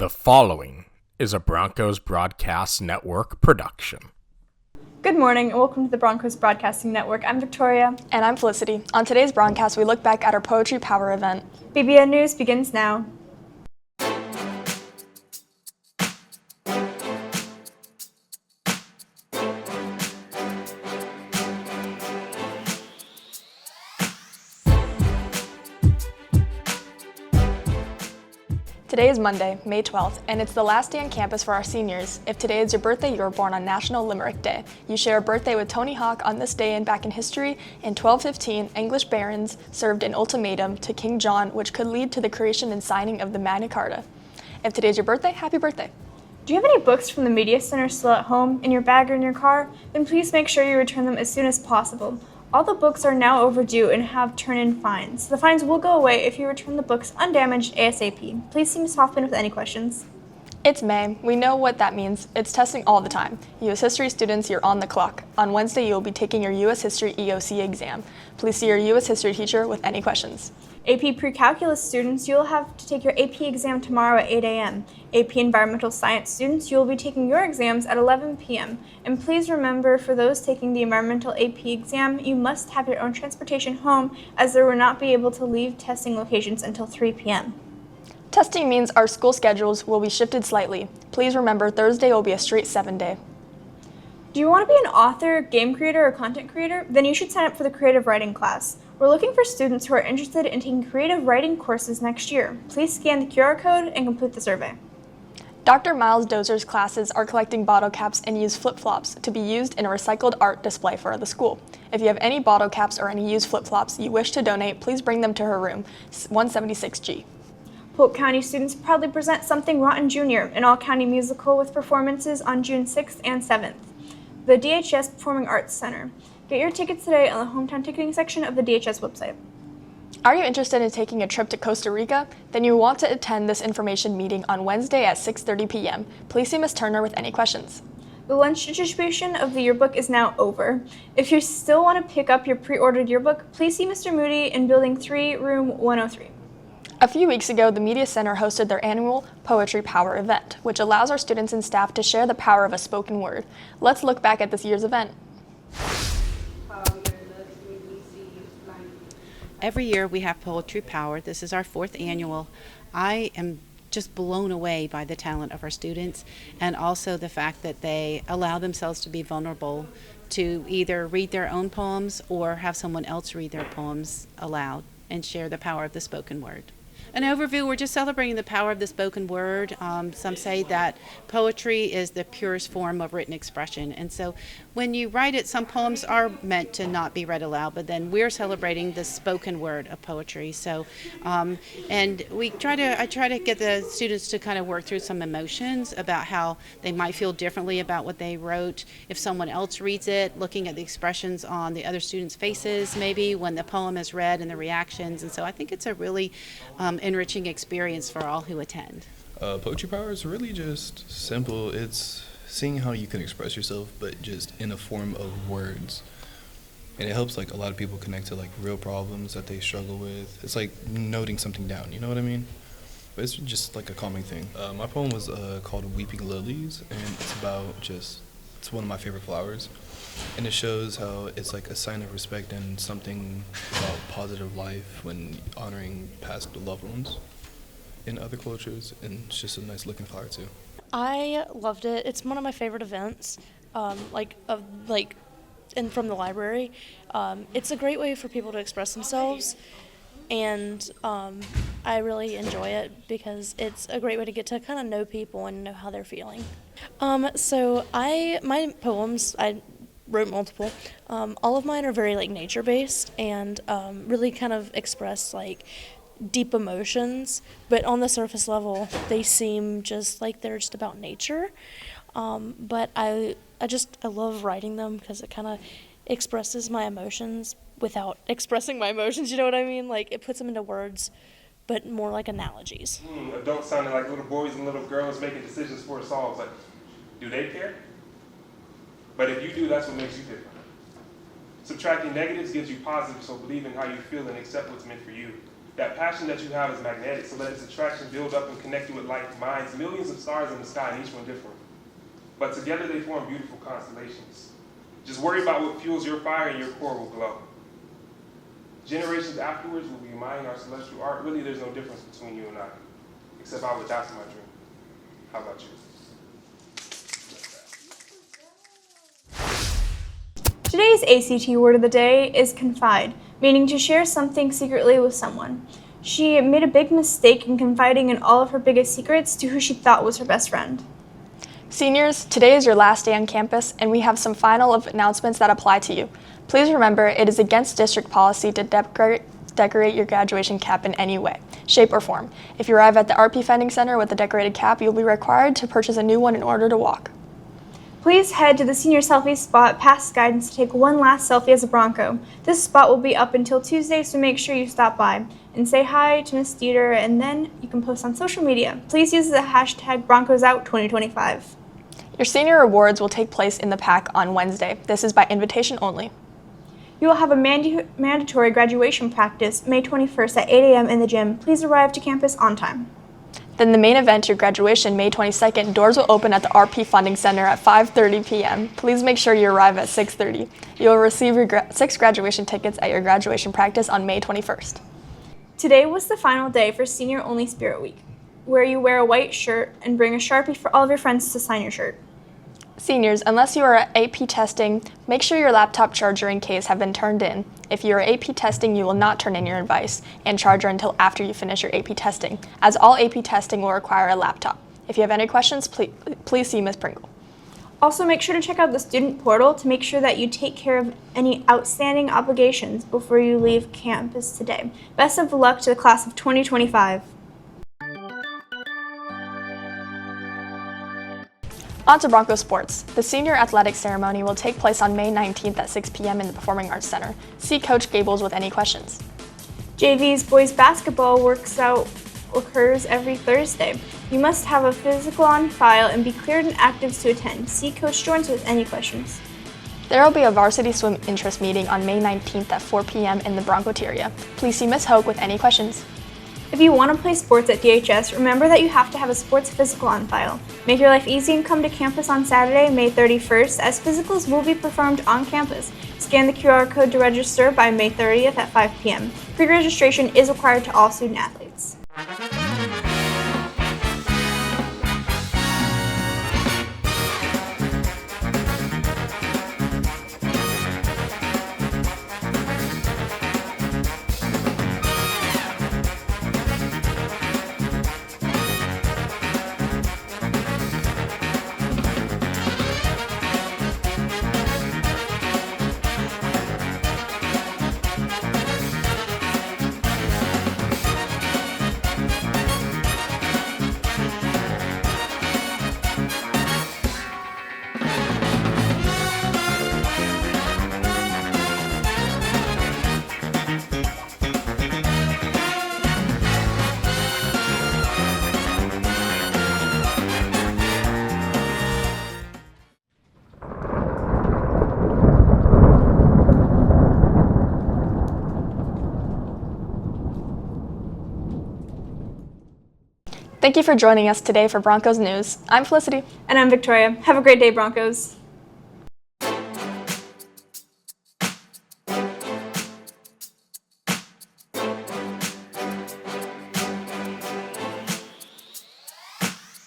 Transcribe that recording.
The following is a Broncos Broadcast Network production. Good morning and welcome to the Broncos Broadcasting Network. I'm Victoria. And I'm Felicity. On today's broadcast, we look back at our Poetry Power event. BBN News begins now. Today is Monday, May 12th, and it's the last day on campus for our seniors. If today is your birthday, you were born on National Limerick Day. You share a birthday with Tony Hawk on this day and back in history. In 1215, English barons served an ultimatum to King John, which could lead to the creation and signing of the Magna Carta. If today's your birthday, happy birthday. Do you have any books from the Media Center still at home, in your bag, or in your car? Then please make sure you return them as soon as possible. All the books are now overdue and have turn-in fines. The fines will go away if you return the books undamaged ASAP. Please see Ms. Hoffman with any questions. It's May. We know what that means. It's testing all the time. U.S. History students, you're on the clock. On Wednesday, you'll be taking your U.S. History EOC exam. Please see your U.S. History teacher with any questions. AP Pre-Calculus students, you'll have to take your AP exam tomorrow at 8 a.m. AP Environmental Science students, you'll be taking your exams at 11 p.m. And please remember, for those taking the Environmental AP exam, you must have your own transportation home, as there will not be able to leave testing locations until 3 p.m. Testing means our school schedules will be shifted slightly. Please remember, Thursday will be a straight 7-day. Do you want to be an author, game creator, or content creator? Then you should sign up for the creative writing class. We're looking for students who are interested in taking creative writing courses next year. Please scan the QR code and complete the survey. Dr. Miles Dozer's classes are collecting bottle caps and use flip-flops to be used in a recycled art display for the school. If you have any bottle caps or any used flip-flops you wish to donate, please bring them to her room, 176G. Polk County students proudly present Something Rotten Jr., an all-county musical with performances on June 6th and 7th. The DHS Performing Arts Center. Get your tickets today on the hometown ticketing section of the DHS website. Are you interested in taking a trip to Costa Rica? Then you want to attend this information meeting on Wednesday at 6:30 p.m. Please see Ms. Turner with any questions. The lunch distribution of the yearbook is now over. If you still want to pick up your pre-ordered yearbook, please see Mr. Moody in Building 3, Room 103. A few weeks ago, the Media Center hosted their annual Poetry Power event, which allows our students and staff to share the power of a spoken word. Let's look back at this year's event. Every year we have Poetry Power. This is our 4th annual. I am just blown away by the talent of our students, and also the fact that they allow themselves to be vulnerable to either read their own poems or have someone else read their poems aloud and share the power of the spoken word. An overview, we're just celebrating the power of the spoken word. Some say that poetry is the purest form of written expression. And so when you write it, some poems are meant to not be read aloud, but then we're celebrating the spoken word of poetry. So, and I try to get the students to kind of work through some emotions about how they might feel differently about what they wrote. If someone else reads it, looking at the expressions on the other students' faces, maybe when the poem is read and the reactions. And so I think it's a really enriching experience for all who attend. Poetry Power is really just simple. It's seeing how you can express yourself, but just in a form of words. And it helps like a lot of people connect to like real problems that they struggle with. It's like noting something down, you know what I mean? But it's just like a calming thing. My poem was called Weeping Lilies, and it's about it's one of my favorite flowers. And it shows how it's like a sign of respect and something about positive life when honoring past loved ones in other cultures, and it's just a nice looking flower too. I loved it. It's one of my favorite events, and from the library. It's a great way for people to express themselves, and I really enjoy it because it's a great way to get to kind of know people and know how they're feeling. My poems, I wrote multiple. All of mine are very like nature based and really kind of express like deep emotions, but on the surface level they seem just like they're just about nature. But I love writing them because it kind of expresses my emotions without expressing my emotions, you know what I mean? Like it puts them into words, but more like analogies. Adults sounding like little boys and little girls making decisions for us all. It's like, do they care? But if you do, that's what makes you different. Subtracting negatives gives you positive, so believe in how you feel and accept what's meant for you. That passion that you have is magnetic, so let its attraction build up and connect you with like minds, millions of stars in the sky, and each one different. But together they form beautiful constellations. Just worry about what fuels your fire and your core will glow. Generations afterwards will be admiring our celestial art. Really, there's no difference between you and I, except I would die for my dream. How about you? Today's ACT word of the day is confide, meaning to share something secretly with someone. She made a big mistake in confiding in all of her biggest secrets to who she thought was her best friend. Seniors, today is your last day on campus, and we have some final announcements that apply to you. Please remember, it is against district policy to decorate your graduation cap in any way, shape, or form. If you arrive at the RP Vending Center with a decorated cap, you'll be required to purchase a new one in order to walk. Please head to the senior selfie spot past guidance to take one last selfie as a Bronco. This spot will be up until Tuesday, so make sure you stop by and say hi to Miss Dieter, and then you can post on social media. Please use the hashtag BroncosOut2025. Your senior awards will take place in the PAC on Wednesday. This is by invitation only. You will have a mandatory graduation practice May 21st at 8 a.m. in the gym. Please arrive to campus on time. Then the main event, your graduation, May 22nd, doors will open at the RP Funding Center at 5:30 p.m. Please make sure you arrive at 6:30. You will receive your 6 graduation tickets at your graduation practice on May 21st. Today was the final day for Senior Only Spirit Week, where you wear a white shirt and bring a Sharpie for all of your friends to sign your shirt. Seniors, unless you are at AP testing, make sure your laptop charger and case have been turned in. If you are AP testing, you will not turn in your device and charger until after you finish your AP testing, as all AP testing will require a laptop. If you have any questions, please see Ms. Pringle. Also, make sure to check out the student portal to make sure that you take care of any outstanding obligations before you leave campus today. Best of luck to the class of 2025. On to Broncos sports. The senior athletic ceremony will take place on May 19th at 6 p.m. in the Performing Arts Center. See Coach Gables with any questions. JV's boys basketball workout occurs every Thursday. You must have a physical on file and be cleared and active to attend. See Coach Jones with any questions. There will be a varsity swim interest meeting on May 19th at 4 p.m. in the Broncoteria. Please see Ms. Hoke with any questions. If you want to play sports at DHS, remember that you have to have a sports physical on file. Make your life easy and come to campus on Saturday, May 31st, as physicals will be performed on campus. Scan the QR code to register by May 30th at 5 p.m. Pre-registration is required to all student athletes. Thank you for joining us today for Broncos News. I'm Felicity. And I'm Victoria. Have a great day, Broncos.